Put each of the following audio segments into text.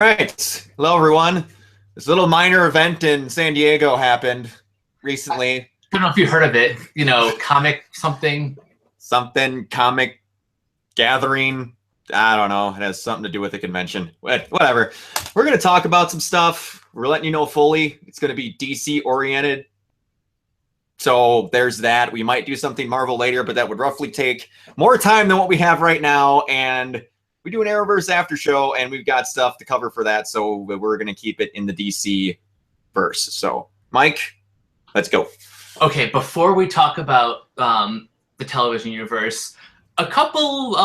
Right. Hello, everyone. This little minor event in San Diego happened recently. I don't know if you heard of it. Comic something. Something comic gathering. I don't know. It has something to do with the convention. Whatever. We're going to talk about some stuff. We're letting you know fully. It's going to be DC oriented. So there's that. We might do something Marvel later, but that would roughly take more time than what we have right now. And we do an Arrowverse after show, and we've got stuff to cover for that. So we're going to keep it in the DC verse. So, Mike, let's go. Okay, before we talk about the television universe, a couple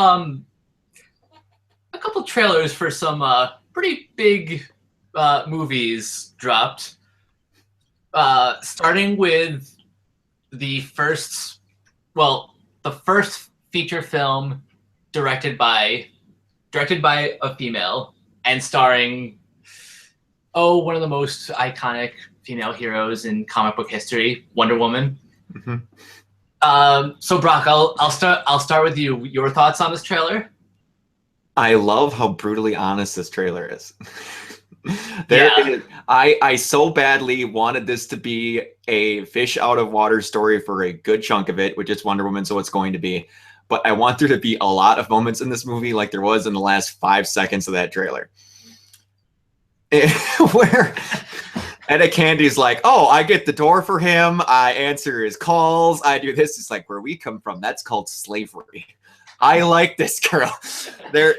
trailers for some pretty big movies dropped. Starting with the first feature film directed by a female and starring one of the most iconic female heroes in comic book history, Wonder Woman. Mm-hmm. So Brock, I'll start with you. Your thoughts on this trailer? I love how brutally honest this trailer is. I so badly wanted this to be a fish out of water story for a good chunk of it, which is Wonder Woman, so it's going to be. But I want there to be a lot of moments in this movie like there was in the last 5 seconds of that trailer. Where Etta Candy's like, oh, I get the door for him. I answer his calls. I do this. It's like, where we come from, that's called slavery. I like this girl. They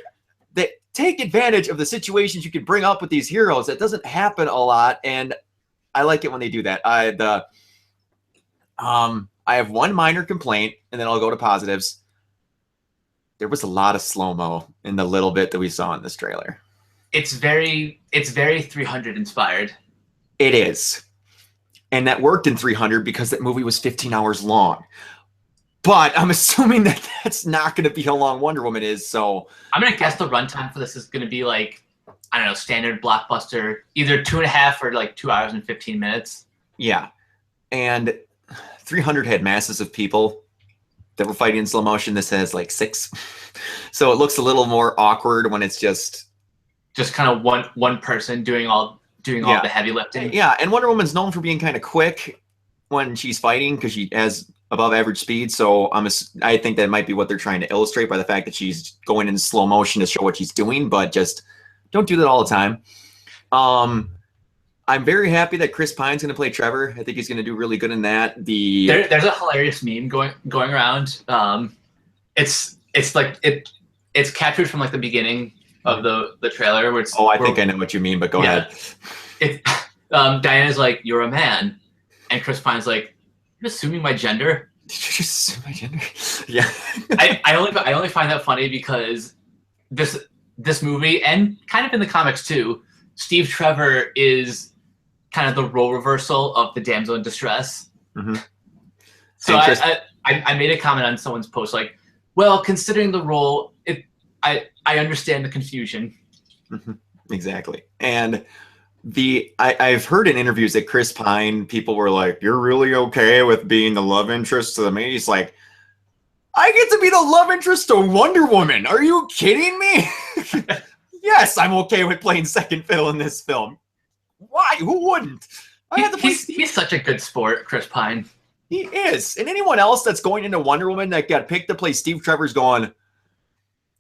take advantage of the situations you can bring up with these heroes. That doesn't happen a lot, and I like it when they do that. I have one minor complaint, and then I'll go to positives. There was a lot of slow-mo in the little bit that we saw in this trailer. It's very 300 inspired. It is. And that worked in 300 because that movie was 15 hours long. But I'm assuming that that's not going to be how long Wonder Woman is, so... I'm going to guess the runtime for this is going to be like, I don't know, standard blockbuster, either 2.5 or like 2 hours and 15 minutes. Yeah. And 300 had masses of people that were fighting in slow motion. This has like 6. So it looks a little more awkward when it's just kind of one person doing all the heavy lifting. Yeah, and Wonder Woman's known for being kind of quick when she's fighting because she has above average speed. So I think that might be what they're trying to illustrate by the fact that she's going in slow motion to show what she's doing, but just don't do that all the time. I'm very happy that Chris Pine's going to play Trevor. I think he's going to do really good in that. There's a hilarious meme going around. It's captured from like the beginning of the trailer. Where it's, I think I know what you mean, but go ahead. Diana's like, "You're a man," and Chris Pine's like, "You're assuming my gender." Did you just assume my gender? Yeah. I only find that funny because this movie, and kind of in the comics too, Steve Trevor is kind of the role reversal of the damsel in distress. Mm-hmm. So I made a comment on someone's post like, well, considering the role, I understand the confusion. Mm-hmm. Exactly. And I've heard in interviews that Chris Pine, people were like, you're really okay with being the love interest to the main? He's like, I get to be the love interest to Wonder Woman. Are you kidding me? Yes, I'm okay with playing second fiddle in this film. Why? Who wouldn't? He's such a good sport, Chris Pine. He is. And anyone else that's going into Wonder Woman that got picked to play Steve Trevor's going,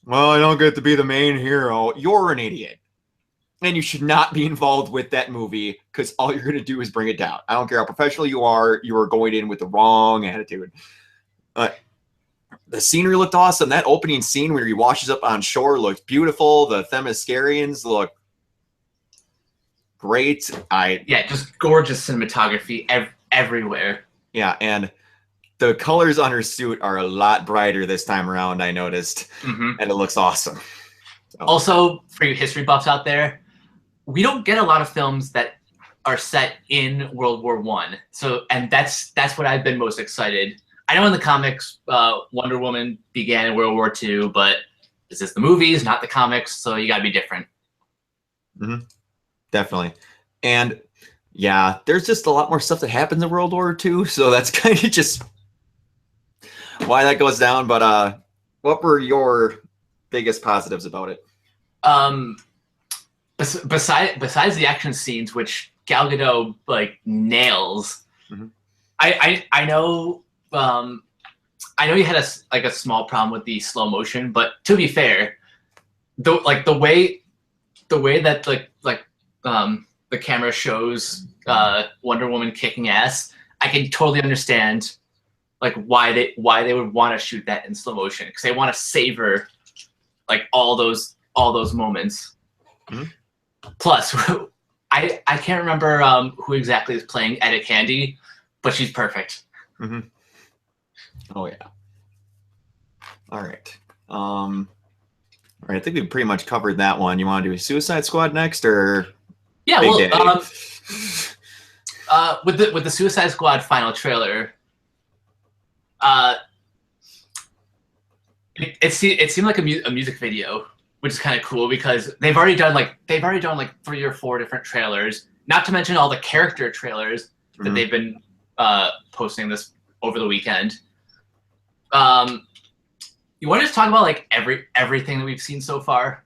well, I don't get to be the main hero. You're an idiot. And you should not be involved with that movie because all you're going to do is bring it down. I don't care how professional you are going in with the wrong attitude. The scenery looked awesome. That opening scene where he washes up on shore looked beautiful. The Themyscirians look great. Just gorgeous cinematography everywhere. Yeah, and the colors on her suit are a lot brighter this time around, I noticed. Mm-hmm. And it looks awesome. So. Also, for you history buffs out there, we don't get a lot of films that are set in World War I. And that's what I've been most excited. I know in the comics, Wonder Woman began in World War II, but this is the movies, not the comics, so you gotta be different. Mm-hmm. Definitely. And yeah, there's just a lot more stuff that happens in World War II, so that's kind of just why that goes down. But what were your biggest positives about it? besides the action scenes, which Gal Gadot like nails, Mhm. I know I know you had a small problem with the slow motion, but to be fair, the way that the camera shows Wonder Woman kicking ass, I can totally understand like why they would want to shoot that in slow motion, because they want to savor like all those moments. Mhm. Plus, I can't remember who exactly is playing Etta Candy, but she's perfect. Mm-hmm. Oh yeah. All right. All right. I think we pretty much covered that one. You want to do Suicide Squad next, or Yeah, Big well, Daddy? with the Suicide Squad final trailer, it seemed like a music video, which is kind of cool because they've already done like 3 or 4 different trailers. Not to mention all the character trailers that Mhm. they've been posting this over the weekend. You want to just talk about like everything that we've seen so far?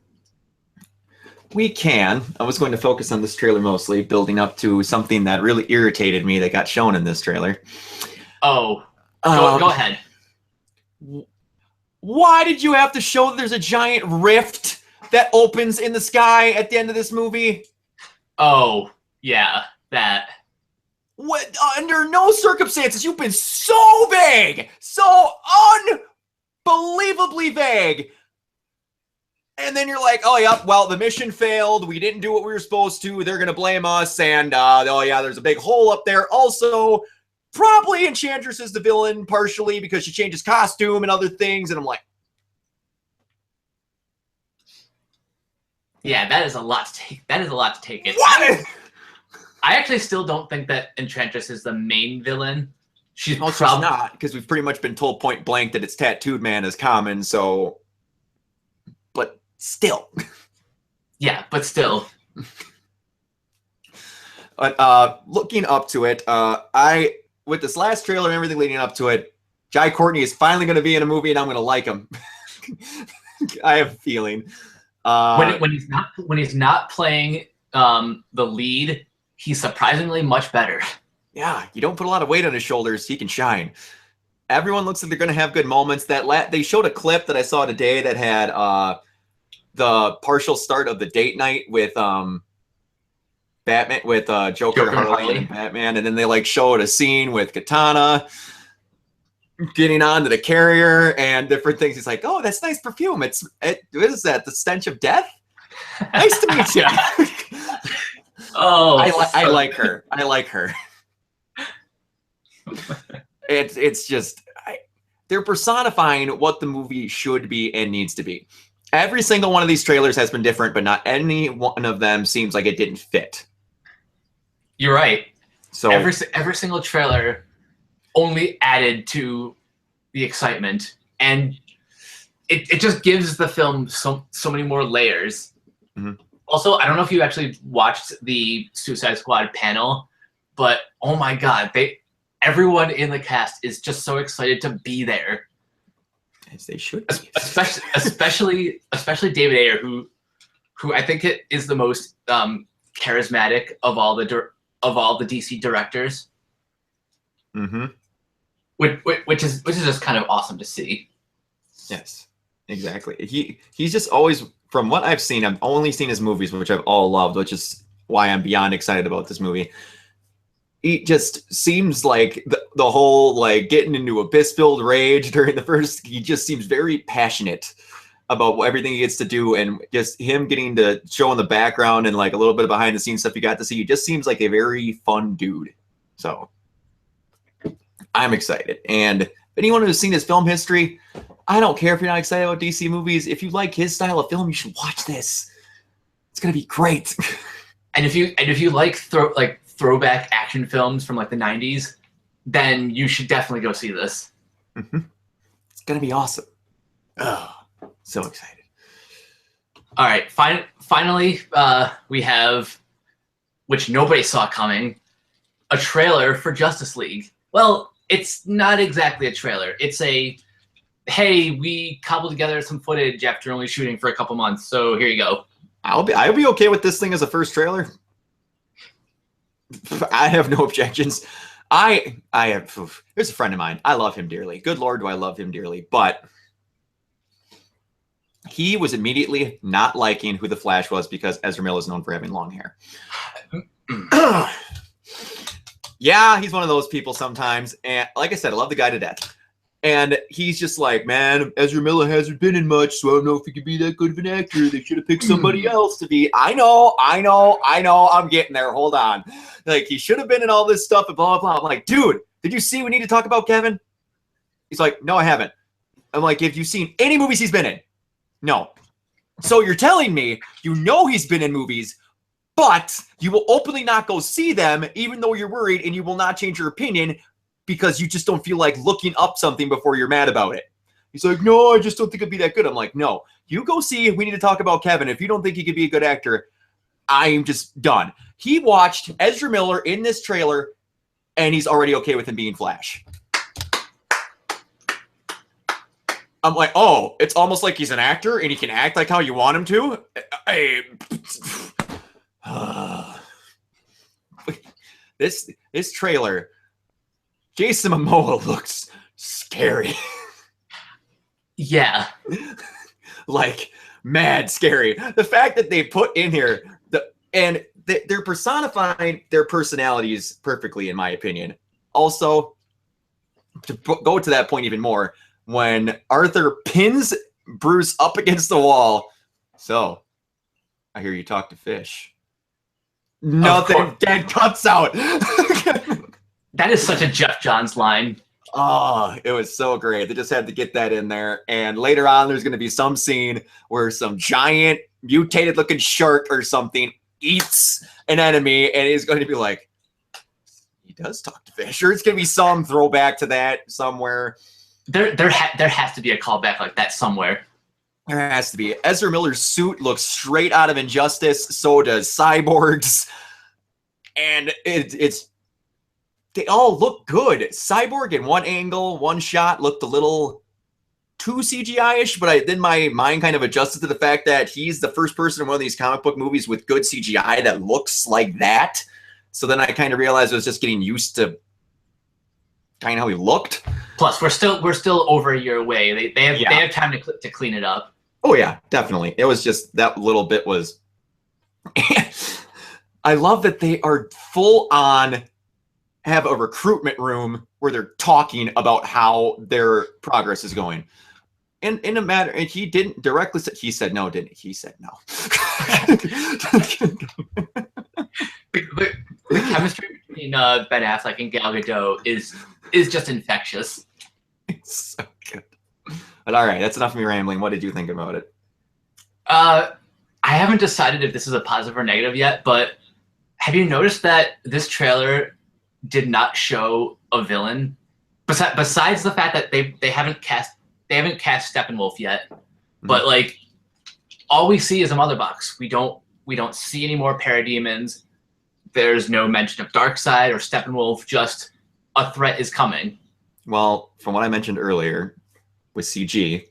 We can. I was going to focus on this trailer mostly, building up to something that really irritated me that got shown in this trailer. Oh, Um, go ahead. Why did you have to show that there's a giant rift that opens in the sky at the end of this movie? Oh, yeah, that. What? Under no circumstances, you've been so vague, so unbelievably vague. And then you're like, oh, yeah, well, the mission failed. We didn't do what we were supposed to. They're going to blame us. And, oh, yeah, there's a big hole up there. Also, probably Enchantress is the villain partially because she changes costume and other things. And I'm like, Yeah, that is a lot to take. That is a lot to take in. what? I actually still don't think that Enchantress is the main villain. She's No, she's probably not, because we've pretty much been told point blank that it's Tattooed Man is common. So, but still. Yeah, but still. Looking up to it, with this last trailer and everything leading up to it, Jai Courtney is finally going to be in a movie, and I'm going to like him. I have a feeling. When he's not playing the lead, he's surprisingly much better. Yeah, you don't put a lot of weight on his shoulders, he can shine. Everyone looks like they're going to have good moments. They showed a clip that I saw today that had the partial start of the date night with Batman, with Joker, Harley, and Batman, and then they like showed a scene with Katana getting onto the carrier and different things. He's like, "Oh, that's nice perfume. What is that? The stench of death? Nice to meet you." Oh, I like her. I like her. It's just they're personifying what the movie should be and needs to be. Every single one of these trailers has been different, but not any one of them seems like it didn't fit. You're right. So every single trailer only added to the excitement, and it just gives the film so many more layers. Mm-hmm. Also, I don't know if you actually watched the Suicide Squad panel, but oh my god, everyone in the cast is just so excited to be there. As they should be. Especially David Ayer, who I think is the most charismatic of all the DC directors. Mm-hmm. Which is just kind of awesome to see. Yes, exactly. He's just always, from what I've seen, I've only seen his movies, which I've all loved, which is why I'm beyond excited about this movie. He just seems like the whole like getting into abyss-filled rage during the first. He just seems very passionate about everything he gets to do, and just him getting to show in the background and like a little bit of behind the scenes stuff you got to see. He just seems like a very fun dude. So I'm excited. And if anyone who's seen his film history, I don't care if you're not excited about DC movies. If you like his style of film, you should watch this. It's gonna be great. And if you like throwback action films from like the 90s, then you should definitely go see this. Mm-hmm. It's gonna be awesome. Oh, so excited. All right, finally, we have, which nobody saw coming, a trailer for Justice League. Well, it's not exactly a trailer. It's a, hey, we cobbled together some footage after only shooting for a couple months, so here you go. I'll be okay with this thing as a first trailer. I have no objections. I have. There's a friend of mine. I love him dearly. Good Lord, do I love him dearly. But he was immediately not liking who the Flash was because Ezra Miller is known for having long hair. Yeah, he's one of those people sometimes. And like I said, I love the guy to death. And he's just like, man, Ezra Miller hasn't been in much, so I don't know if he could be that good of an actor. They should have picked somebody else to be. I know. I'm getting there. Hold on. Like, he should have been in all this stuff and blah, blah, blah. I'm like, dude, did you see we need to talk about Kevin? He's like, no, I haven't. I'm like, have you seen any movies he's been in? No. So you're telling me you know he's been in movies, but you will openly not go see them, even though you're worried, and you will not change your opinion because you just don't feel like looking up something before you're mad about it. He's like, no, I just don't think it'd be that good. I'm like, no, you go see. We need to talk about Kevin. If you don't think he could be a good actor, I'm just done. He watched Ezra Miller in this trailer, and he's already okay with him being Flash. I'm like, oh, it's almost like he's an actor, and he can act like how you want him to? This trailer, Jason Momoa looks scary. Yeah. Like, mad scary. The fact that they put in here, they're personifying their personalities perfectly, in my opinion. Also, to go to that point even more, when Arthur pins Bruce up against the wall. So, I hear you talk to fish. Nothing. Dead cuts out. That is such a Jeff Johns line. Oh, it was so great. They just had to get that in there. And later on, there's going to be some scene where some giant mutated looking shark or something eats an enemy. And he's going to be like, he does talk to fish. Or it's going to be some throwback to that somewhere. There has to be a callback like that somewhere. There has to be. Ezra Miller's suit looks straight out of Injustice. So does Cyborg's. And it's they all look good. Cyborg in one angle, one shot looked a little too CGI-ish, but then my mind kind of adjusted to the fact that he's the first person in one of these comic book movies with good CGI that looks like that. So then I kind of realized I was just getting used to kind of how he looked. Plus, we're still over a year away. They have time to clean it up. Oh yeah, definitely. It was just that little bit was. I love that they are full on. Have a recruitment room where they're talking about how their progress is going. And in a matter, and he didn't directly say, he said no, didn't he? He said no. The chemistry between Ben Affleck and Gal Gadot is just infectious. It's so good. But all right, that's enough of me rambling. What did you think about it? I haven't decided if this is a positive or negative yet, but have you noticed that this trailer did not show a villain besides the fact that they haven't cast Steppenwolf yet, but like all we see is a mother box. We don't see any more parademons. There's no mention of Darkseid or Steppenwolf. Just a threat is coming. Well, from what I mentioned earlier with CG,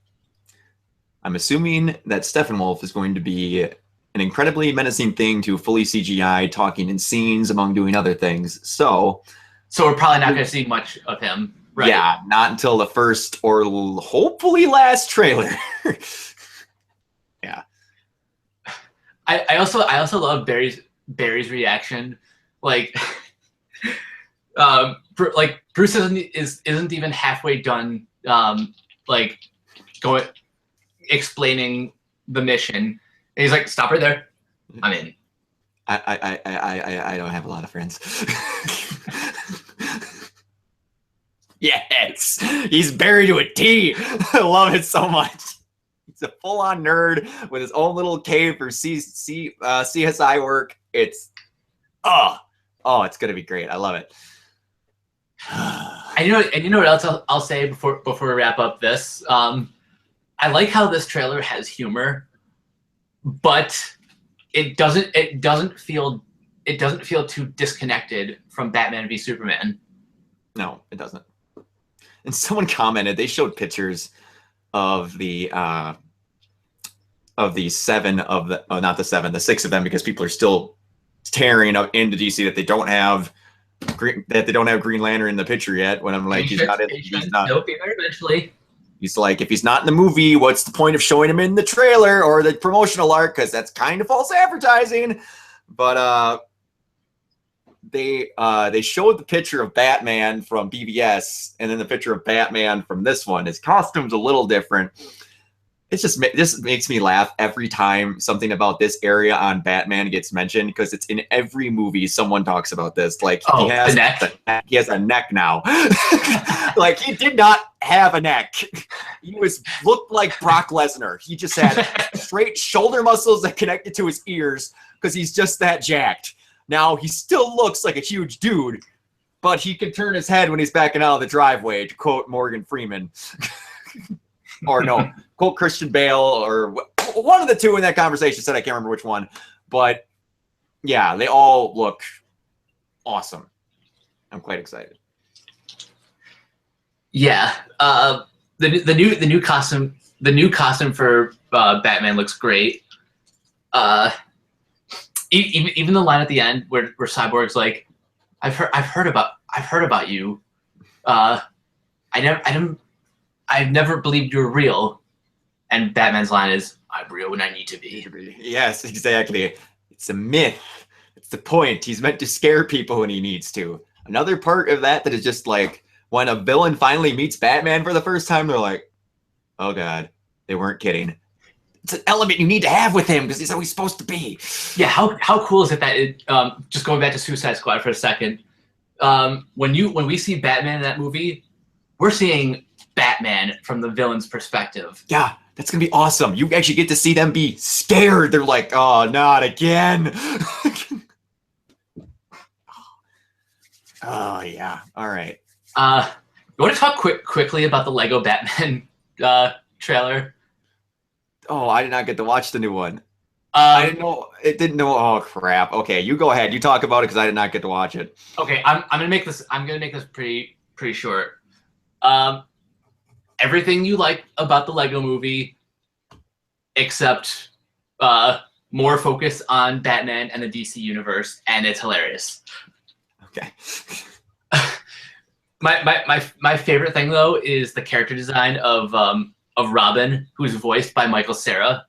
I'm assuming that Steppenwolf is going to be an incredibly menacing thing to fully CGI, talking in scenes among doing other things. So we're probably not going to see much of him, right? Yeah, not until the first or hopefully last trailer. Yeah. I also love Barry's reaction, like, Bruce isn't even halfway done, like explaining the mission. And he's like, stop right there. I'm in. I don't have a lot of friends. Yes, he's Barry to a T. I love it so much. He's a full-on nerd with his own little cave for CSI work. It's it's gonna be great. I love it. And you know what else I'll say before we wrap up this. I like how this trailer has humor, but it doesn't feel too disconnected from Batman v Superman. No, it doesn't. And someone commented, they showed pictures of the of the seven of the, oh, not the seven, the six of them, because people are still tearing up into DC that they don't have Green Lantern in the picture yet. When I'm like, he's not. He'll be there eventually. He's like, if he's not in the movie, what's the point of showing him in the trailer or the promotional art? Because that's kind of false advertising. But they showed the picture of Batman from BVS and then the picture of Batman from this one. His costume's a little different. It's just, this makes me laugh every time something about this area on Batman gets mentioned, because it's in every movie someone talks about this. Like, he has he has a neck now. Like, he did not have a neck. He looked like Brock Lesnar. He just had straight shoulder muscles that connected to his ears because he's just that jacked. Now, he still looks like a huge dude, but he can turn his head when he's backing out of the driveway, to quote Morgan Freeman. Or no, quote Christian Bale, or one of the two in that conversation said, I can't remember which one. But yeah, they all look awesome. I'm quite excited. Yeah, the new costume for Batman looks great. Even the line at the end where Cyborg's like, I've heard about you. I've never believed you were real. And Batman's line is, I'm real when I need to be. Yes, exactly. It's a myth. It's the point. He's meant to scare people when he needs to. Another part of that is just like, when a villain finally meets Batman for the first time, they're like, oh God, they weren't kidding. It's an element you need to have with him because he's how he's supposed to be. Yeah, how cool is it that just going back to Suicide Squad for a second, when we see Batman in that movie, we're seeing Batman from the villain's perspective. Yeah, that's gonna be awesome. You actually get to see them be scared. They're like, oh, not again. Oh yeah. All right. You want to talk quickly about the Lego Batman trailer? Oh, I did not get to watch the new one. I didn't know. It didn't know. Oh crap. Okay, you go ahead. You talk about it because I did not get to watch it. Okay, I'm gonna make this pretty short. Everything you like about the Lego movie, except more focus on Batman and the DC universe, and it's hilarious. Okay. My favorite thing though is the character design of Robin, who's voiced by Michael Cera.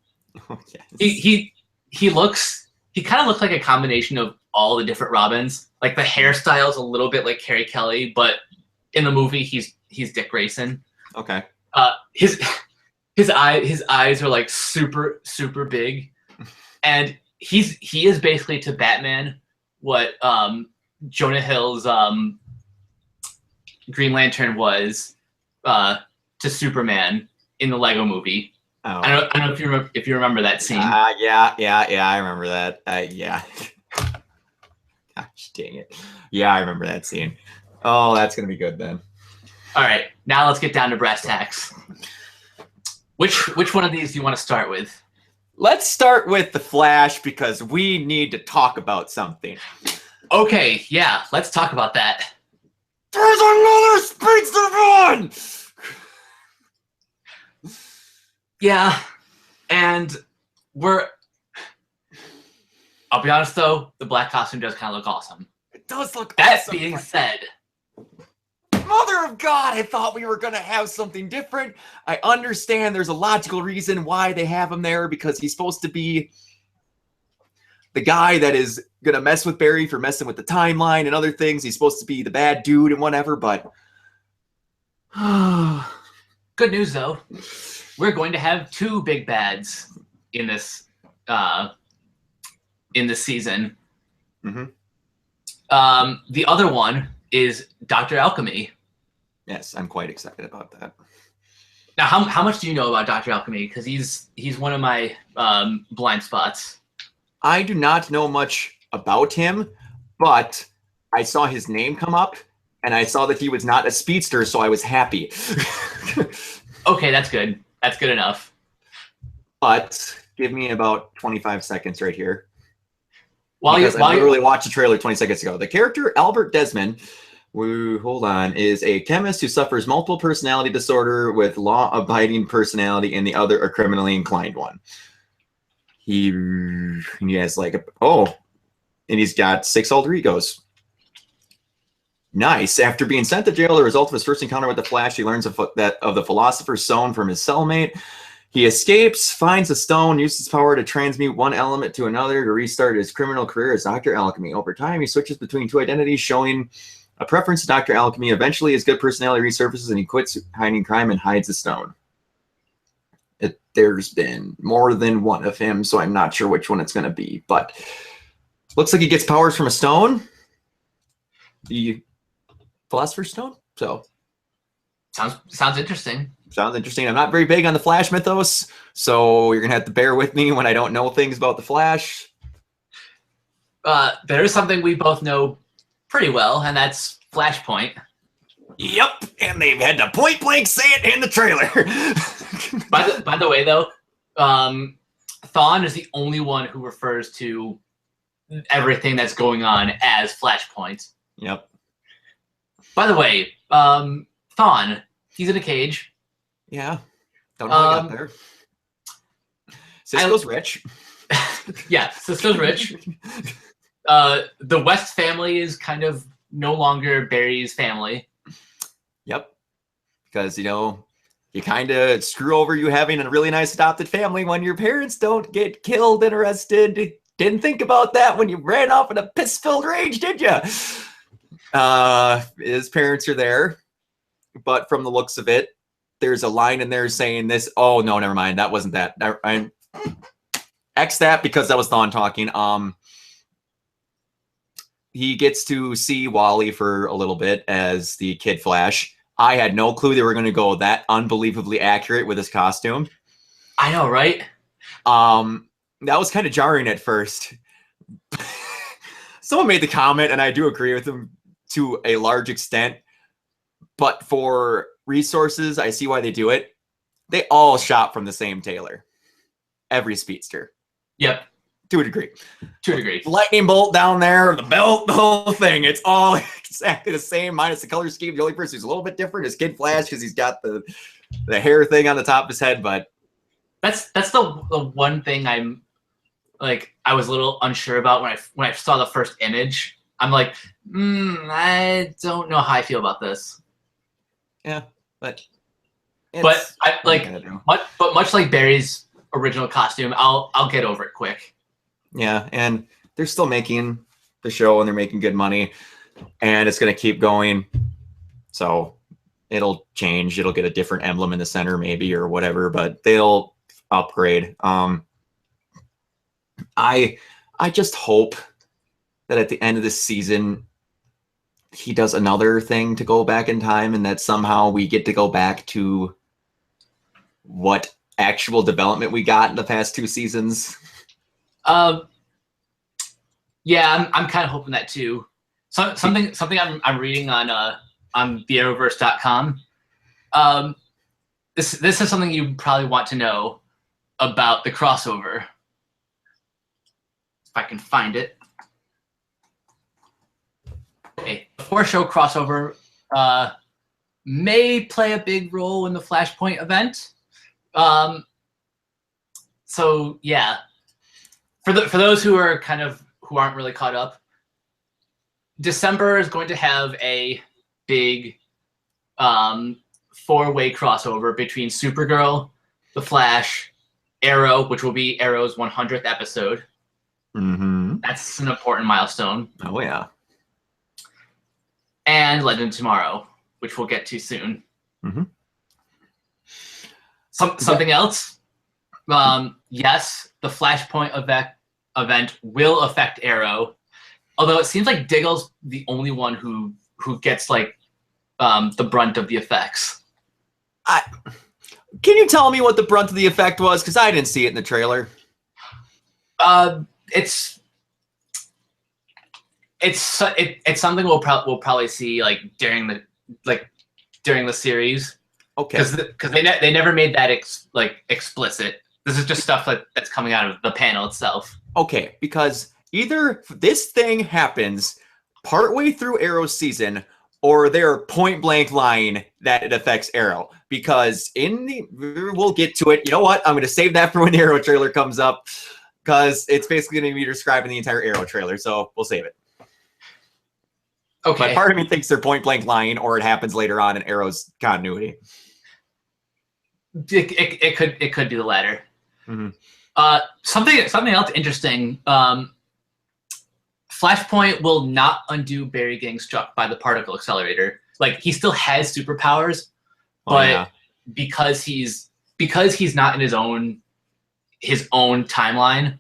Oh, yes. He kind of looks like a combination of all the different Robins. Like the hairstyle's a little bit like Carrie Kelly, but in the movie he's Dick Grayson. Okay. His eyes are like super big, and he is basically to Batman what Jonah Hill's Green Lantern was to Superman in the Lego movie. Oh. I don't know if you remember that scene. Yeah, I remember that. Yeah. Gosh, dang it. Yeah, I remember that scene. Oh, that's gonna be good then. All right, now let's get down to brass tacks. Which one of these do you want to start with? Let's start with the Flash because we need to talk about something. Okay, yeah, let's talk about that. There's another speedster villain! Yeah, and I'll be honest though, the black costume does kind of look awesome. It does look that awesome. That being said, Mother of God, I thought we were going to have something different. I understand there's a logical reason why they have him there, because he's supposed to be the guy that is going to mess with Barry for messing with the timeline and other things. He's supposed to be the bad dude and whatever, but... Good news, though. We're going to have two big bads in this season. Mm-hmm. The other one is Dr. Alchemy. Yes, I'm quite excited about that. Now, how much do you know about Dr. Alchemy? Because he's one of my blind spots. I do not know much about him, but I saw his name come up, and I saw that he was not a speedster, so I was happy. Okay, that's good. That's good enough. But give me about 25 seconds right here. I literally watched the trailer 20 seconds ago. The character Albert Desmond, is a chemist who suffers multiple personality disorder with law-abiding personality, and the other a criminally inclined one. he has like and he's got 6 alter egos. Nice. After being sent to jail, the result of his first encounter with the Flash, he learns of the Philosopher's Stone from his cellmate. He escapes, finds the stone, uses power to transmute one element to another to restart his criminal career as Dr. Alchemy. Over time, he switches between 2 identities, showing a preference to Dr. Alchemy. Eventually, his good personality resurfaces and he quits hiding crime and hides the stone. There's been more than one of him, so I'm not sure which one it's going to be. But looks like he gets powers from a stone. The Philosopher's Stone. So sounds interesting. Sounds interesting. I'm not very big on the Flash mythos, so you're going to have to bear with me when I don't know things about the Flash. There is something we both know pretty well, and that's Flashpoint. Yep, and they've had to point blank say it in the trailer. By the way, though, Thawne is the only one who refers to everything that's going on as Flashpoint. Yep. By the way, Thawne, he's in a cage. Yeah. Don't know how he got there. Cisco's rich. Yeah, Cisco's rich. The West family is kind of no longer Barry's family. Yep. Because, you kind of screw over you having a really nice adopted family when your parents don't get killed and arrested. Didn't think about that when you ran off in a piss-filled rage, did you? His parents are there. But from the looks of it, there's a line in there saying this. Oh, no, never mind. That wasn't that. I X that because that was Thawne talking. He gets to see Wally for a little bit as the Kid Flash. I had no clue they were going to go that unbelievably accurate with his costume. I know, right? That was kind of jarring at first. Someone made the comment, and I do agree with them to a large extent. But for resources, I see why they do it. They all shot from the same tailor. Every speedster. Yep. To a degree. To a degree. Lightning bolt down there, the belt, the whole thing. It's all exactly the same, minus the color scheme. The only person who's a little bit different is Kid Flash because he's got the hair thing on the top of his head. But that's the one thing I'm like I was a little unsure about when I saw the first image. I'm like, I don't know how I feel about this. Yeah, but much like Barry's original costume, I'll get over it quick. Yeah, and they're still making the show and they're making good money, and it's going to keep going. So it'll change. It'll get a different emblem in the center maybe or whatever, but they'll upgrade. I just hope that at the end of this season, he does another thing to go back in time and that somehow we get to go back to what actual development we got in the past 2 seasons. Yeah, I'm kind of hoping that too. Something I'm reading on thearrowverse.com. This is something you probably want to know about the crossover. If I can find it. Okay, the 4-show crossover may play a big role in the Flashpoint event. So yeah, for those who aren't really caught up, December is going to have a big 4-way crossover between Supergirl, The Flash, Arrow, which will be Arrow's 100th episode. Mm-hmm. That's an important milestone. Oh yeah. And Legend of Tomorrow, which we'll get to soon. Mm-hmm. Something else? Yes, the Flashpoint event will affect Arrow, although it seems like Diggle's the only one who gets like the brunt of the effects. Can you tell me what the brunt of the effect was? Because I didn't see it in the trailer. It's something we'll probably see like during the series. Okay. Because they never made that explicit. This is just stuff that's coming out of the panel itself. Okay, because either this thing happens partway through Arrow's season, or they're point blank lying that it affects Arrow. Because we'll get to it. You know what? I'm going to save that for when the Arrow trailer comes up. because it's basically going to be describing the entire Arrow trailer. So we'll save it. Okay. But part of me thinks they're point blank lying, or it happens later on in Arrow's continuity. It could be the latter. Mm-hmm. Something else interesting. Flashpoint will not undo Barry getting struck by the particle accelerator. Like, he still has superpowers, but because he's not in his own timeline,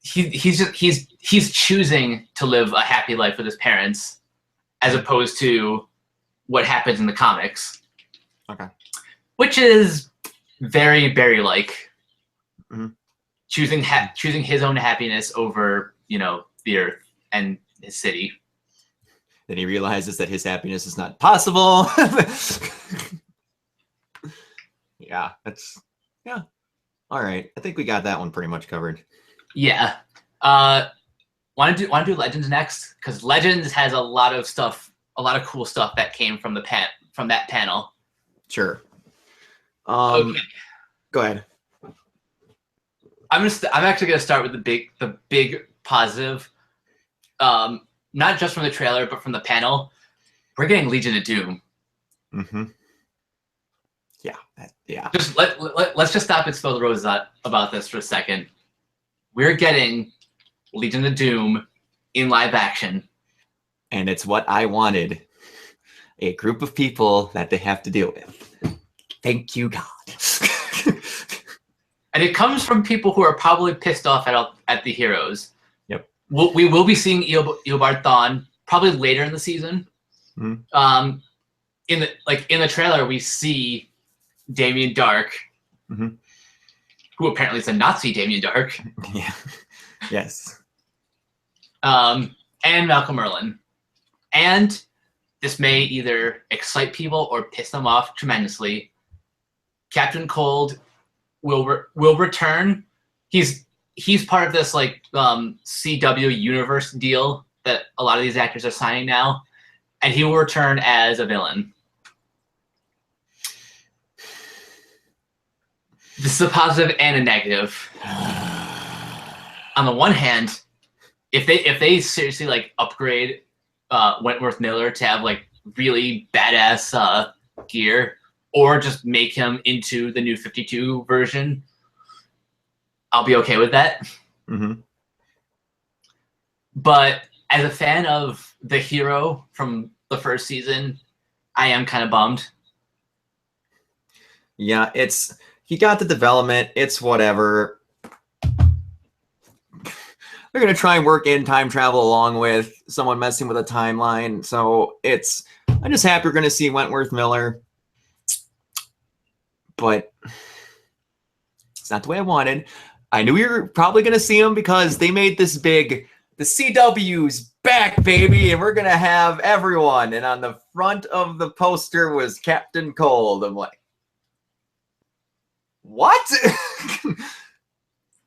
he's choosing to live a happy life with his parents, as opposed to what happens in the comics. Okay. Which is very Barry-like. Mm-hmm. Choosing his own happiness over, the Earth and his city. Then he realizes that his happiness is not possible. Yeah. All right. I think we got that one pretty much covered. Yeah. Want to do Legends next? Because Legends has a lot of cool stuff that came from that panel. Sure. Okay. Go ahead. I'm actually gonna start with the big positive. Not just from the trailer, but from the panel. We're getting Legion of Doom. Mm-hmm. Yeah. Just let's just stop and spill the roses about this for a second. We're getting Legion of Doom in live action. And it's what I wanted. A group of people that they have to deal with. Thank you, God. And it comes from people who are probably pissed off at the heroes. Yep. We will be seeing Eobard Thawne probably later in the season. Mm-hmm. In the trailer, we see Damien Dark, mm-hmm. who apparently is a Nazi Damien Dark. Yeah. Yes. And Malcolm Merlyn. And this may either excite people or piss them off tremendously. Captain Cold will return. He's part of this CW universe deal that a lot of these actors are signing now, and he will return as a villain. This is a positive and a negative. On the one hand, if they seriously upgrade Wentworth Miller to have really badass gear, or just make him into the New 52 version, I'll be okay with that. Mm-hmm. But as a fan of the hero from the first season, I am kind of bummed. Yeah, he got the development. It's whatever. They're going to try and work in time travel along with someone messing with a timeline. So I'm just happy we're going to see Wentworth Miller. But it's not the way I wanted. I knew we were probably going to see him because they made this big, the CW's back, baby, and we're going to have everyone. And on the front of the poster was Captain Cold. I'm like, what?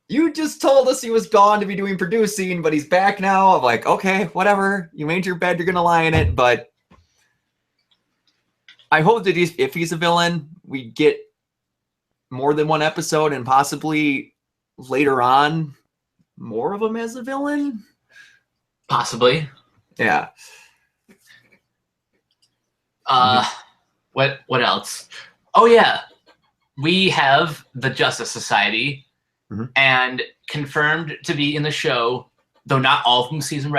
You just told us he was gone to be doing producing, but he's back now. I'm like, okay, whatever. You made your bed, you're going to lie in it. But I hope that if he's a villain, we get more than one episode and possibly later on more of him as a villain. Possibly. Yeah. What else? Oh yeah. We have the Justice Society, mm-hmm. and confirmed to be in the show, though not all of them season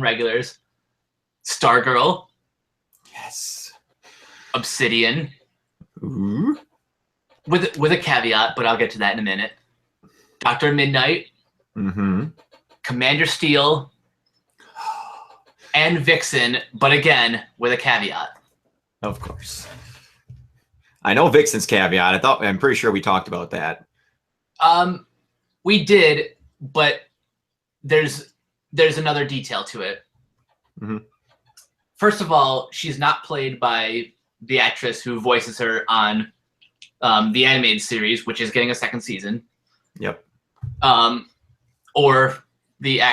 regulars, Stargirl. Yes. Obsidian. Ooh. With a caveat, but I'll get to that in a minute. Dr. Midnight. Mm-hmm. Commander Steel. And Vixen, but again, with a caveat. Of course. I know Vixen's caveat. I'm pretty sure we talked about that. We did, but there's another detail to it. Mm-hmm. First of all, she's not played by the actress who voices her on the animated series, which is getting a second season. Yep. Or it's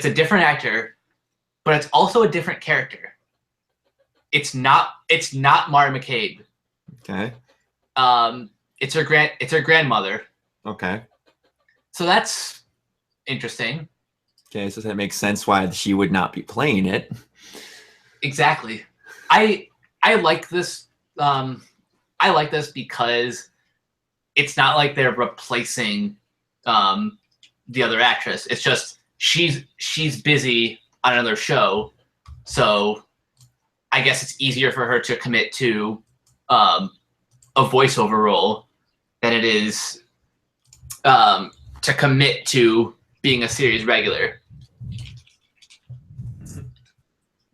a different actor, but it's also a different character. It's not Mara McCabe. Okay. It's her grandmother. Okay. So that's interesting. Okay, so that makes sense why she would not be playing it. Exactly. I like this. I like this because it's not like they're replacing the other actress. It's just she's busy on another show, so I guess it's easier for her to commit to a voiceover role than it is to commit to being a series regular.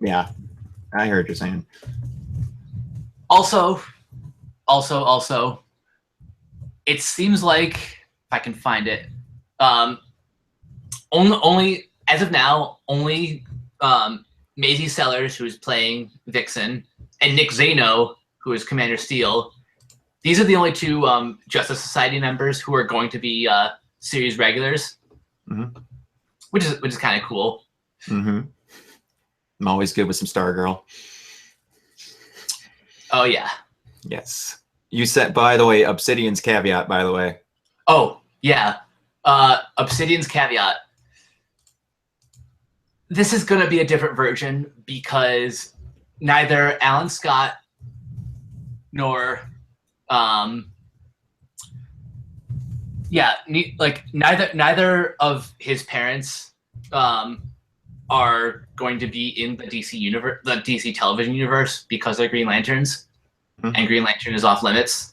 Yeah, I heard you're saying. Also, it seems like if I can find it, only as of now, only Maisie Sellers, who is playing Vixen, and Nick Zano, who is Commander Steele. These are the only two Justice Society members who are going to be series regulars, which is kind of cool. I'm always good with some Stargirl. Oh yeah. Yes. You said, by the way, Obsidian's caveat, by the way. Oh yeah. Obsidian's caveat. This is going to be a different version because neither Alan Scott nor neither of his parents are going to be in the DC universe, the DC television universe, because they're Green Lanterns, and Green Lantern is off limits.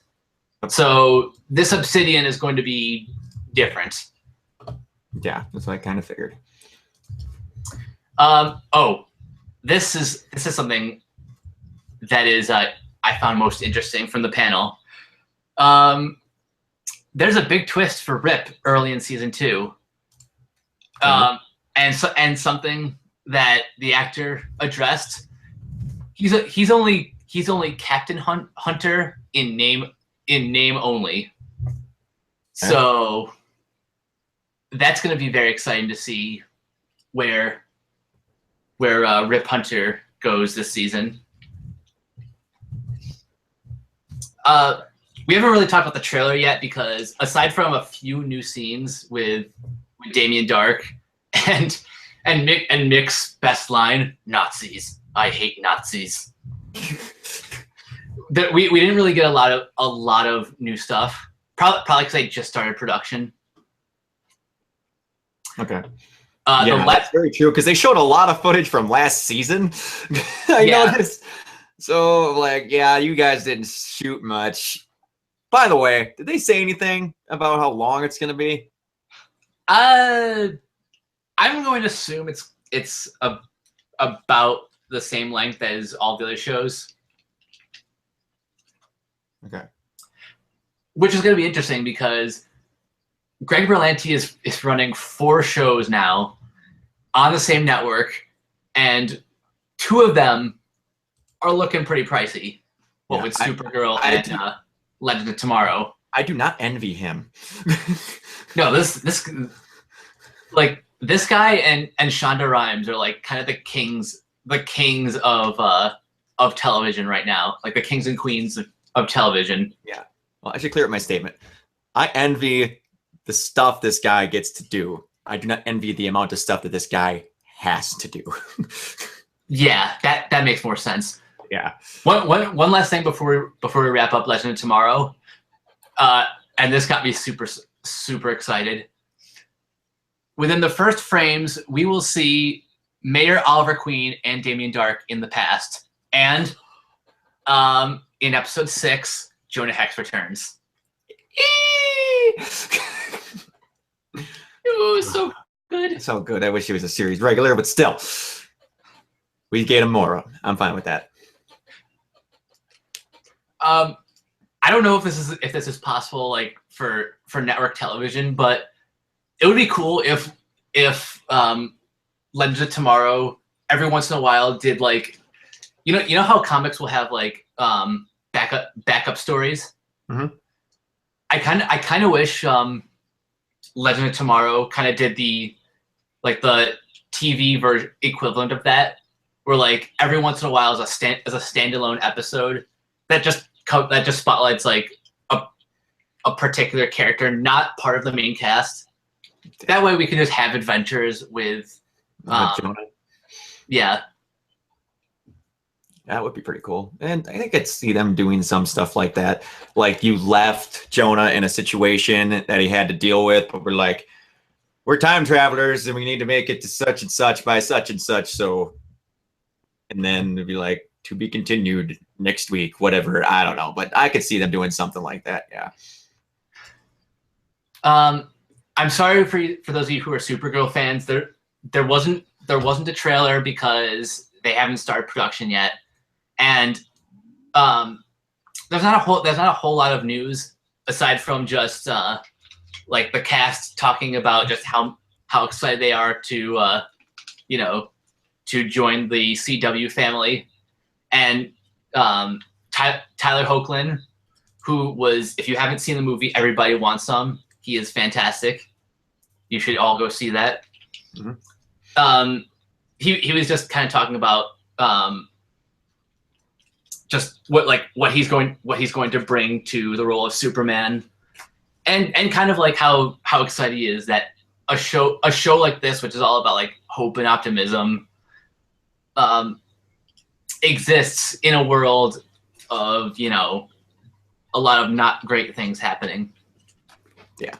So this Obsidian is going to be different. Yeah, that's what I kind of figured. This is something that is I found most interesting from the panel. There's a big twist for Rip early in season 2, and something that the actor addressed. He's only Captain Hunter in name only. Okay. So that's going to be very exciting to see where Rip Hunter goes this season. We haven't really talked about the trailer yet because aside from a few new scenes with Damien Dark and Mick's best line, "Nazis, I hate Nazis." That we didn't really get a lot of new stuff. Probably because I just started production. Okay. Yeah, that's very true because they showed a lot of footage from last season. I noticed. So, like, yeah, you guys didn't shoot much. By the way, did they say anything about how long it's going to be? I'm going to assume it's about the same length as all the other shows. Okay. Which is going to be interesting because Greg Berlanti is running 4 shows now on the same network, and 2 of them are looking pretty pricey. Well, with Supergirl and Legend of Tomorrow. I do not envy him. No, this guy and Shonda Rhimes are like kind of the kings of television right now, like the kings and queens of television. Yeah. Well, I should clear up my statement. I envy the stuff this guy gets to do. I do not envy the amount of stuff that this guy has to do. Yeah, that makes more sense. Yeah. One last thing before we wrap up Legend of Tomorrow, and this got me super excited. Within the first frames, we will see Mayor Oliver Queen and Damien Dark in the past, and in episode 6, Jonah Hex returns. It was so good. So good. I wish he was a series regular, but still, we get him more. I'm fine with that. I don't know if this is possible, like for network television, but it would be cool if Legends of Tomorrow every once in a while did like, you know how comics will have like backup stories. Mm-hmm. I kind of wish Legend of Tomorrow kind of did the TV version equivalent of that, where like every once in a while as a standalone episode that just spotlights like a particular character, not part of the main cast. That way we can just have adventures with Jonah. Yeah. That would be pretty cool. And I think I'd see them doing some stuff like that. Like you left Jonah in a situation that he had to deal with, but we're time travelers and we need to make it to such and such by such and such. So, and then it'd be like, to be continued next week, whatever. I don't know, but I could see them doing something like that. Yeah. I'm sorry for those of you who are Supergirl fans. There wasn't a trailer because they haven't started production yet, and there's not a whole lot of news aside from just like the cast talking about just how excited they are to to join the CW family, and Tyler Hoechlin, who was, if you haven't seen the movie Everybody Wants Some, he is fantastic. You should all go see that. Mm-hmm. He was just kind of talking about just what he's going to bring to the role of Superman, and kind of like how excited he is that a show like this, which is all about like hope and optimism, exists in a world of a lot of not great things happening. Yeah.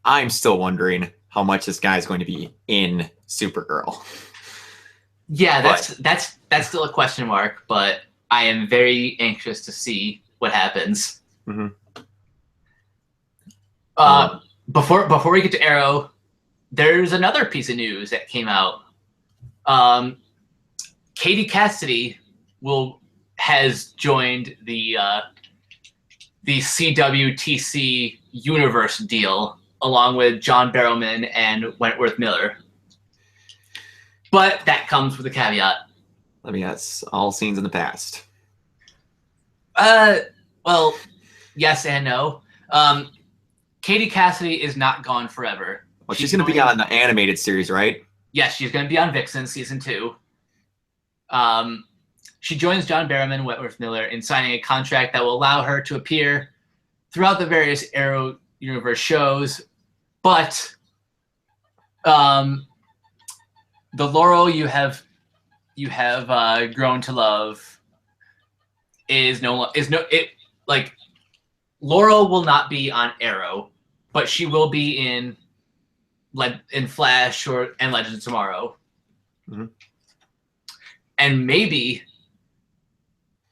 I'm still wondering how much this guy's going to be in Supergirl. Yeah, that's still a question mark, but I am very anxious to see what happens. Mm-hmm. Before we get to Arrow, there's another piece of news that came out. Katie Cassidy has joined the CWTC universe deal along with John Barrowman and Wentworth Miller. But that comes with a caveat. I mean, that's all scenes in the past. Well, yes and no. Katie Cassidy is not gone forever. Well, she's going to be on the animated series, right? Yes, she's going to be on Vixen season 2. She joins John Barrowman and Wentworth Miller in signing a contract that will allow her to appear throughout the various Arrow universe shows, but the Laurel you have grown to love Laurel will not be on Arrow, but she will be in Flash and Legends of Tomorrow. Mm-hmm. And maybe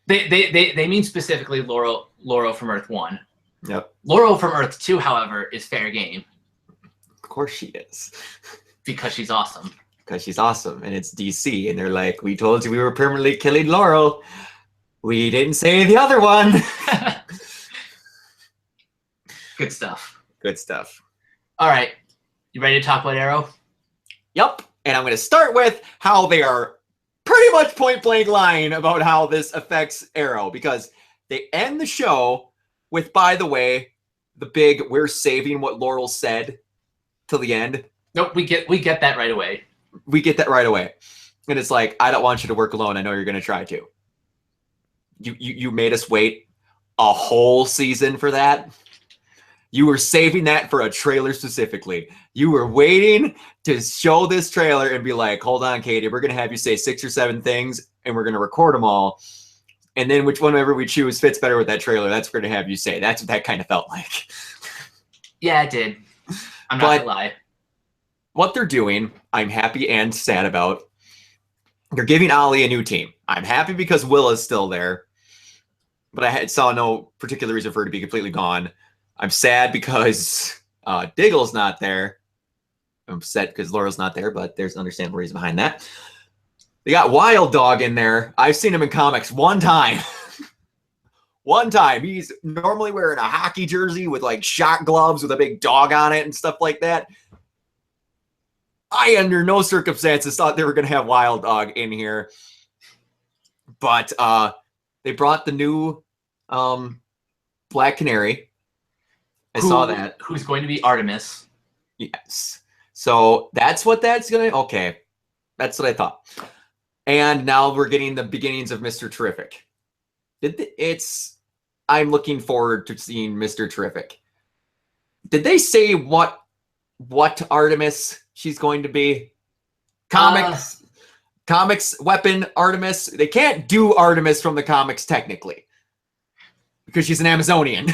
they mean specifically Laurel from Earth 1. Yep. Laurel from Earth 2, however, is fair game. Of course she is. Because she's awesome. Because she's awesome, and it's DC, and they're like, we told you we were permanently killing Laurel. We didn't say the other one. Good stuff. Good stuff. All right. You ready to talk about Arrow? Yep. And I'm going to start with how they are pretty much point blank lying about how this affects Arrow, because they end the show with, by the way, the big "we're saving what Laurel said" till the end. Nope, we get that right away. We get that right away. And it's like, I don't want you to work alone. I know you're going to try to. You made us wait a whole season for that. You were saving that for a trailer specifically. You were waiting to show this trailer and be like, hold on, Katie, we're going to have you say 6 or 7 things and we're going to record them all. And then whenever we choose fits better with that trailer, that's what we're going to have you say. That's what that kind of felt like. Yeah, it did. I'm not going to lie. What they're doing, I'm happy and sad about. They're giving Ollie a new team. I'm happy because Willa's still there, but I saw no particular reason for her to be completely gone. I'm sad because Diggle's not there. I'm upset because Laurel's not there, but there's an understandable reason behind that. They got Wild Dog in there. I've seen him in comics one time. One time. He's normally wearing a hockey jersey with like shot gloves with a big dog on it and stuff like that. I, under no circumstances, thought they were going to have Wild Dog in here. But they brought the new Black Canary. I saw that. Who's going to be Artemis. Yes. So that's what that's going to... Okay. That's what I thought. And now we're getting the beginnings of Mr. Terrific. I'm looking forward to seeing Mr. Terrific. Did they say what Artemis she's going to be? Comics weapon Artemis. They can't do Artemis from the comics technically because she's an Amazonian.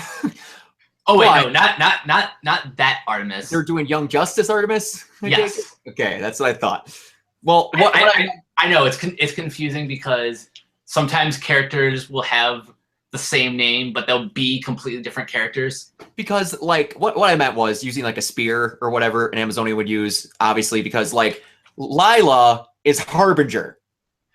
Oh wait, no, not that Artemis. They're doing Young Justice Artemis. Yes. Okay, that's what I thought. Well, I know it's confusing because sometimes characters will have the same name, but they'll be completely different characters. Because like what I meant was using like a spear or whatever an Amazonian would use, obviously, because like Lila is Harbinger.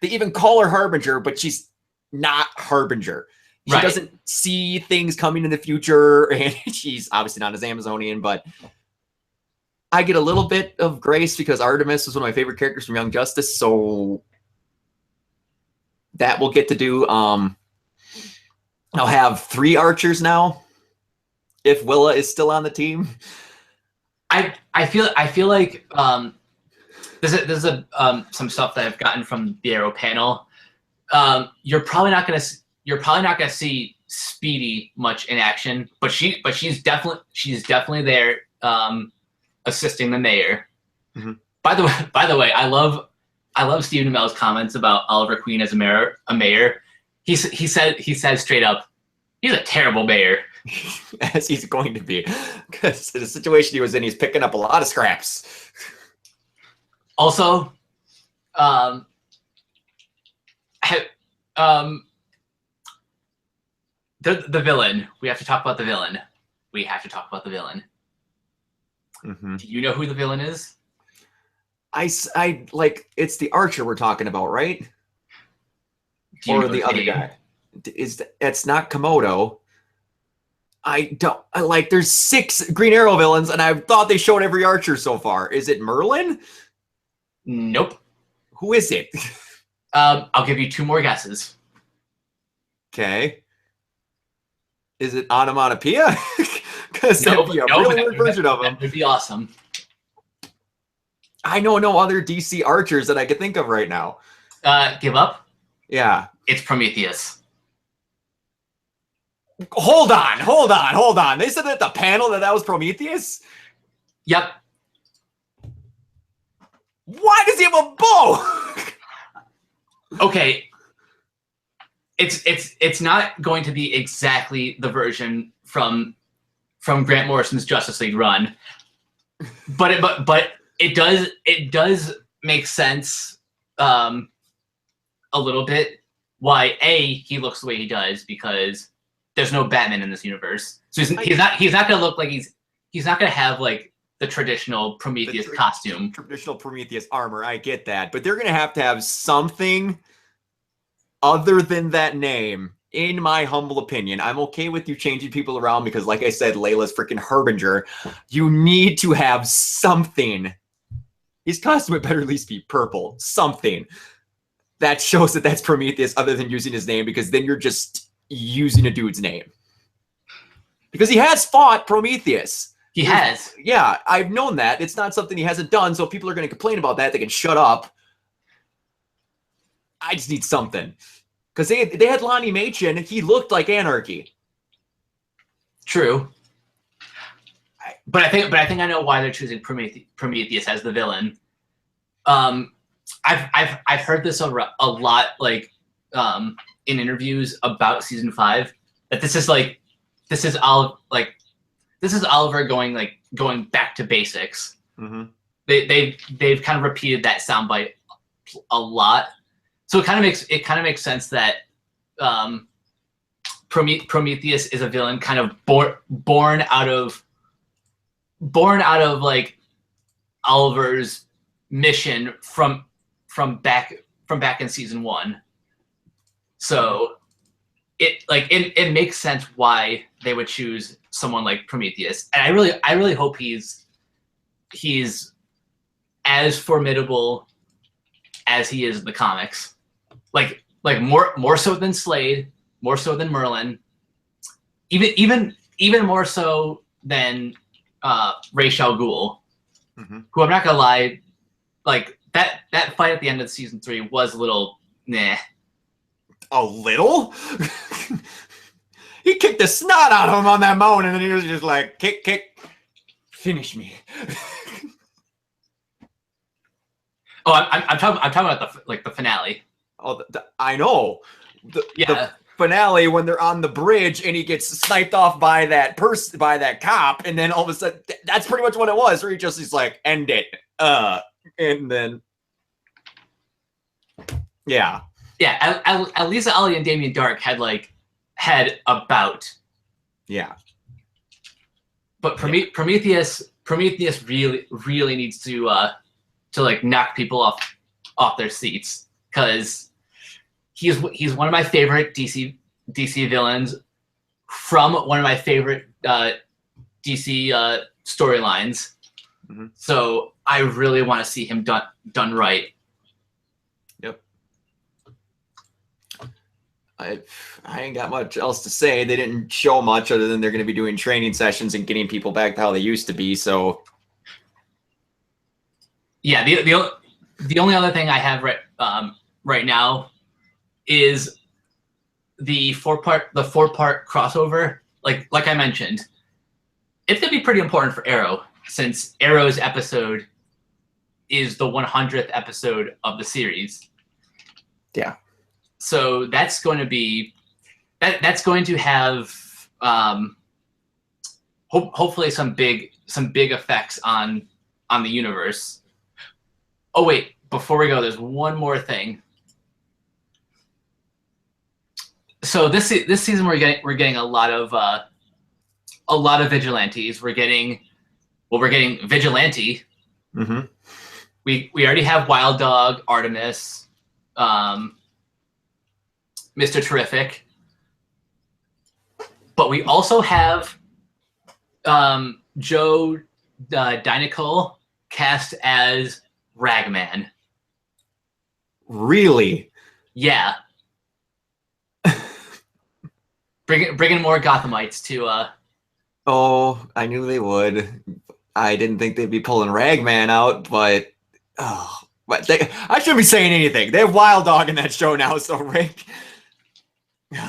They even call her Harbinger, but she's not Harbinger. She doesn't see things coming in the future, and she's obviously not as Amazonian, but I get a little bit of grace because Artemis was one of my favorite characters from Young Justice, so that we'll get to do. I'll have 3 archers now if Willa is still on the team. I feel like there's some stuff that I've gotten from the Arrow panel. You're probably not gonna see Speedy much in action, but she's definitely there assisting the mayor. Mm-hmm. By the way, I love Stephen Amell's comments about Oliver Queen as a mayor. He said straight up, he's a terrible mayor. As he's going to be, because the situation he was in, he's picking up a lot of scraps. Also, the villain. We have to talk about the villain. Mm-hmm. Do you know who the villain is? I like it's the archer we're talking about, right? Or the other guy? It's not Komodo. There's 6 Green Arrow villains, and I thought they showed every archer so far. Is it Merlin? Nope. Who is it? I'll give you 2 more guesses. Okay. Is it Onomatopoeia? Because that'd be a really weird version of him. That would be awesome. I know no other DC archers that I could think of right now. Give up? Yeah. It's Prometheus. Hold on. They said at the panel that was Prometheus? Yep. Why does he have a bow? Okay. It's not going to be exactly the version from Grant Morrison's Justice League run, but it does make sense a little bit why he looks the way he does, because there's no Batman in this universe, so he's not gonna look like he's not gonna have like the traditional Prometheus costume, traditional Prometheus armor. I get that, but they're gonna have to have something other than that name, in my humble opinion. I'm okay with you changing people around because, like I said, Layla's freaking Harbinger. You need to have something. His costume would better at least be purple. Something that shows that that's Prometheus other than using his name, because then you're just using a dude's name. Because he has fought Prometheus. He has. Yeah, I've known that. It's not something he hasn't done, so if people are going to complain about that, they can shut up. I just need something. Because they had Lonnie Machin, and he looked like Anarchy. True. But I think I know why they're choosing Prometheus as the villain. I've heard this a lot, like in interviews about season 5, that this is Oliver going back to basics. Mm-hmm. They've kind of repeated that soundbite a lot. So it kind of makes sense that Prometheus is a villain kind of born out of like Oliver's mission from back in season 1. So it makes sense why they would choose someone like Prometheus, and I really hope he's as formidable as he is in the comics. Like more so than Slade, more so than Merlin, even more so than Ra's al Ghul, mm-hmm. who, I'm not gonna lie, like that fight at the end of season 3 was a little nah. A little? He kicked the snot out of him on that mountain, and then he was just like, kick. Finish me. Oh, I'm talking about the finale. Oh, I know. Yeah. The finale when they're on the bridge and he gets sniped off by that cop, and then all of a sudden that's pretty much what it was. Where he's like, end it. And then yeah. Yeah, at least Ollie and Damien Dark had a bout. Yeah. But Prometheus really needs to like knock people off their seats, because he's one of my favorite DC villains from one of my favorite DC storylines. Mm-hmm. So I really want to see him done right. Yep. I ain't got much else to say. They didn't show much other than they're going to be doing training sessions and getting people back to how they used to be. So yeah, the only other thing I have right now is the four-part crossover. Like I mentioned, it's gonna be pretty important for Arrow, since Arrow's episode is the 100th episode of the series. Yeah. So that's going to be that's going to have hopefully some big effects on the universe. Oh wait, before we go, there's one more thing. So this season we're getting a lot of vigilantes. We're getting Vigilante. Mm-hmm. We already have Wild Dog, Artemis, Mr. Terrific, but we also have Joe Dinoco cast as Ragman. Really? Yeah. Bringing more Gothamites to. Oh, I knew they would. I didn't think they'd be pulling Ragman out, but I shouldn't be saying anything. They have Wild Dog in that show now, so Rick. And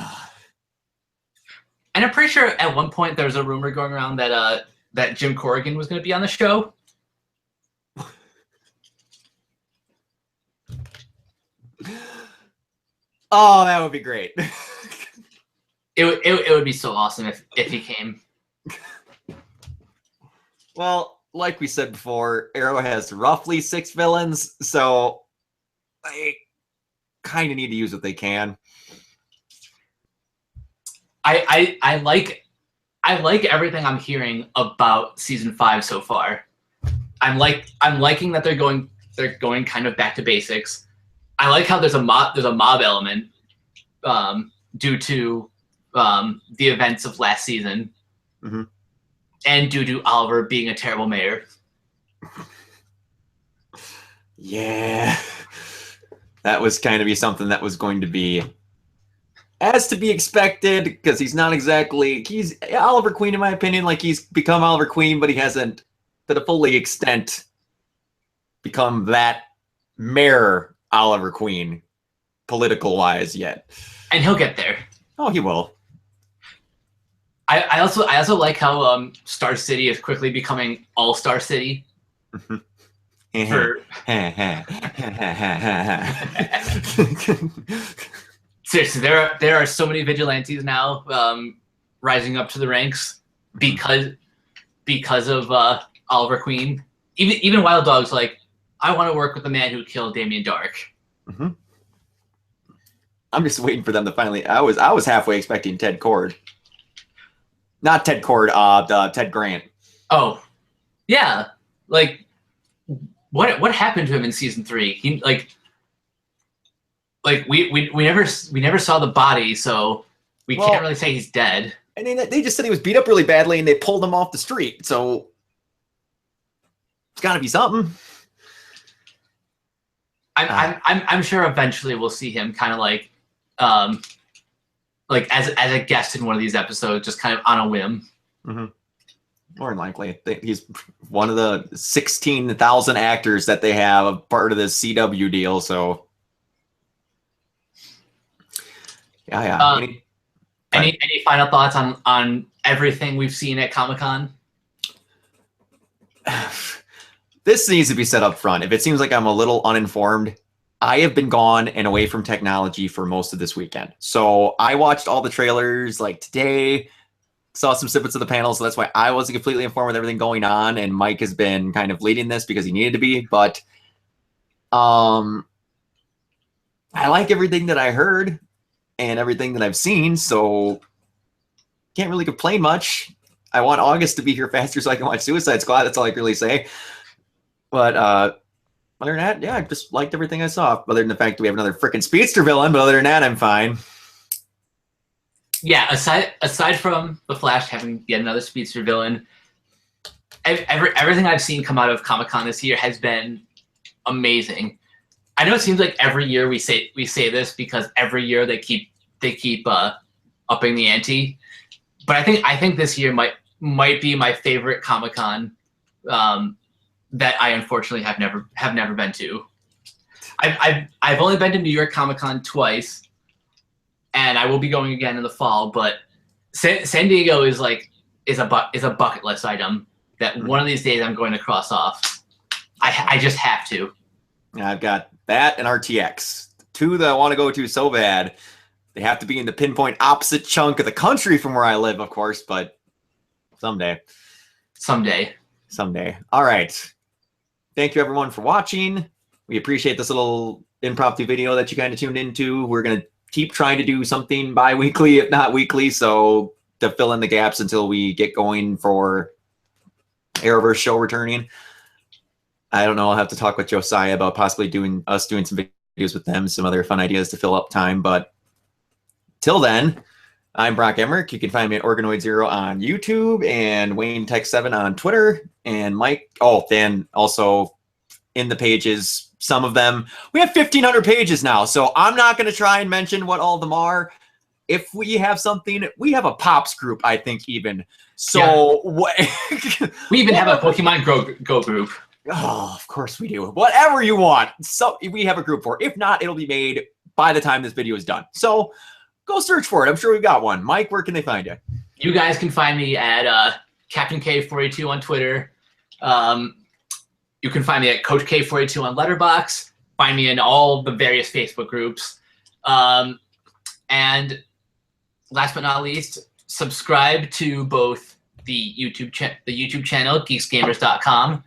I'm pretty sure at one point there was a rumor going around that that Jim Corrigan was going to be on the show. Oh, that would be great. It would be so awesome if he came. Well, like we said before, Arrow has roughly 6 villains, so they kind of need to use what they can. I like everything I'm hearing about season 5 so far. I'm liking that they're going kind of back to basics. I like how there's a mob element due to the events of last season. Mm-hmm. And due to Oliver being a terrible mayor. Yeah. That was kind of be something that was going to be as to be expected, because he's Oliver Queen, in my opinion. Like, he's become Oliver Queen, but he hasn't to the full extent become that mayor Oliver Queen political wise yet. And he'll get there. Oh, he will. I also like how Star City is quickly becoming All Star City. Seriously, there are so many vigilantes now rising up to the ranks because of Oliver Queen. Even Wild Dog's like, I want to work with the man who killed Damien Dark. Mm-hmm. I'm just waiting for them to finally. I was halfway expecting Ted Kord. Not Ted Kord, Ted Grant. Oh, yeah. Like, what happened to him in season 3? He we never saw the body, so we can't really say he's dead. I mean, they just said he was beat up really badly, and they pulled him off the street. So it's got to be something. I'm sure eventually we'll see him kind of like as a guest in one of these episodes, just kind of on a whim. Mm-hmm. More than likely, he's one of the 16,000 actors that they have a part of this CW deal. So, yeah. Any final thoughts on everything we've seen at Comiccon? This needs to be set up front. If it seems like I'm a little uninformed, I have been gone and away from technology for most of this weekend. So I watched all the trailers like today, saw some snippets of the panel. So that's why I wasn't completely informed with everything going on. And Mike has been kind of leading this because he needed to be. But I like everything that I heard and everything that I've seen. So can't really complain much. I want August to be here faster so I can watch Suicide Squad. That's all I can really say. But other than that, yeah, I just liked everything I saw. Other than the fact that we have another freaking speedster villain, but other than that, I'm fine. Yeah, aside from the Flash having yet another speedster villain, everything I've seen come out of Comic-Con this year has been amazing. I know it seems like every year we say this because every year they keep upping the ante, but I think this year might be my favorite Comic-Con that I unfortunately have never been to. I've only been to New York Comic-Con twice, and I will be going again in the fall. But San Diego is a bucket list item that one of these days I'm going to cross off. I just have to. I've got that and RTX, two that I want to go to so bad. They have to be in the pinpoint opposite chunk of the country from where I live, of course, but someday. All right. Thank you, everyone, for watching. We appreciate this little impromptu video that you kind of tuned into. We're going to keep trying to do something bi-weekly, if not weekly, so to fill in the gaps until we get going for Arrowverse show returning. I don't know. I'll have to talk with Josiah about possibly doing some videos with them, some other fun ideas to fill up time. But till then, I'm Brock Emmerich. You can find me at Organoid Zero on YouTube and Wayne Tech 7 on Twitter. And Mike, then also in the pages, some of them. We have 1,500 pages now, so I'm not going to try and mention what all of them are. If we have something, we have a Pops group, I think, even. So what? We even have a Pokemon Go group. Oh, of course we do. Whatever you want. So we have a group for it. If not, it'll be made by the time this video is done. So go search for it. I'm sure we've got one. Mike, where can they find you? You guys can find me at Captain K42 on Twitter. You can find me at Coach K42 on Letterboxd. Find me in all the various Facebook groups. And last but not least, subscribe to both the YouTube channel, geeksgamers.com,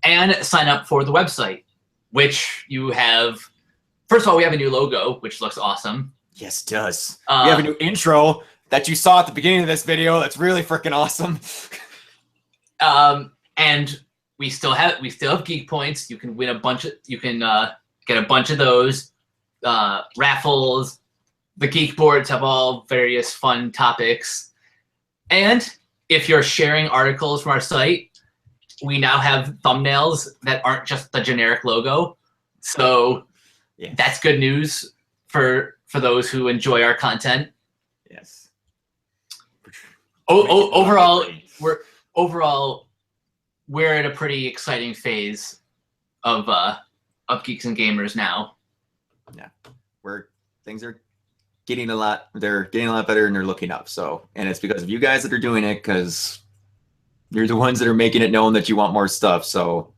and sign up for the website, which you have. First of all, we have a new logo, which looks awesome. Yes, it does. We have a new intro that you saw at the beginning of this video. That's really freaking awesome. And we still have geek points. You can win a bunch of. You can get a bunch of those raffles. The geek boards have all various fun topics. And if you're sharing articles from our site, we now have thumbnails that aren't just the generic logo. So that's good news for those who enjoy our content. Yes. Overall, we're at a pretty exciting phase of Geeks and Gamers now. Yeah, things are getting a lot. They're getting a lot better, and they're looking up. So, and it's because of you guys that are doing it, because you're the ones that are making it known that you want more stuff. So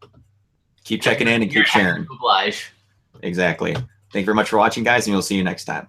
keep checking in and keep sharing. Oblige. Exactly. Thank you very much for watching, guys, and we'll see you next time.